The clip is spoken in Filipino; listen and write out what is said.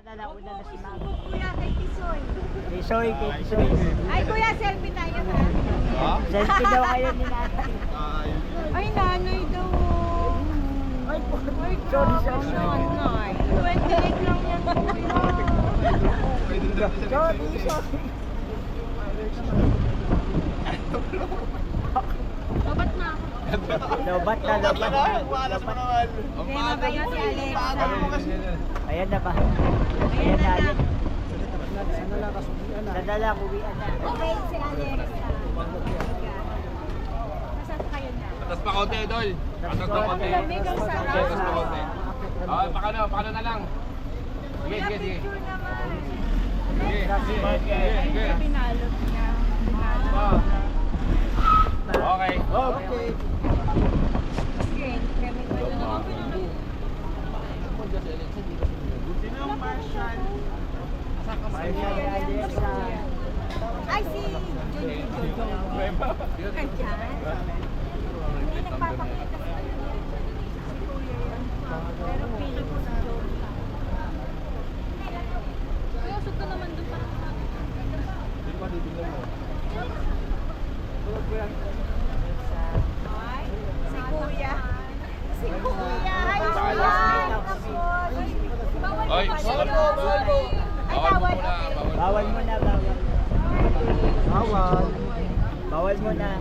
Nalauna na si Mama. Kuya, kay Tisoy. Tisoy, kay Tisoy. Ay, kuya, selfie tayo ha. Ha? Selfie daw kayo ni Nanay. Ay, nanay daw. Ay, Ay, sorry, grabe, sorry. nanay. 28 lang yan, kuya. Sorry, sorry. Babat na ako. Lobat na, lobat na. Walas mo naman. Hindi, mabait si Alexa. Ayan na ba? Ayan na, ayan. Nadala, uwian na. Okay, si Alexa. Nasaan kayo na? Atas pa konti, Idol. Atas pa konti. Lamig ang sarap. Atas pa konti. Pakano na lang. Sige, Kuya, sige, sige. picture naman. Sige, sige, sige. Pinalot niya. Oh. Okay. Okay. Okay, kami ko lang. Sinong Marshall? Marshall Alexa. Ay, si Jojo. Ka dyan? Hindi nagpapakita sa kanya. Si Kuya yan. Pero pili ko si Jojo. Kuya, usog ka naman doon parang sabi. Ay, si Kuya. Si Kuya. Ay, Kuya. Ay, Bawal bawal mo. mo. Ay, Bawal mo bawal. muna. Okay. Bawal mo na, bawal. Bawal. Bawal mo na.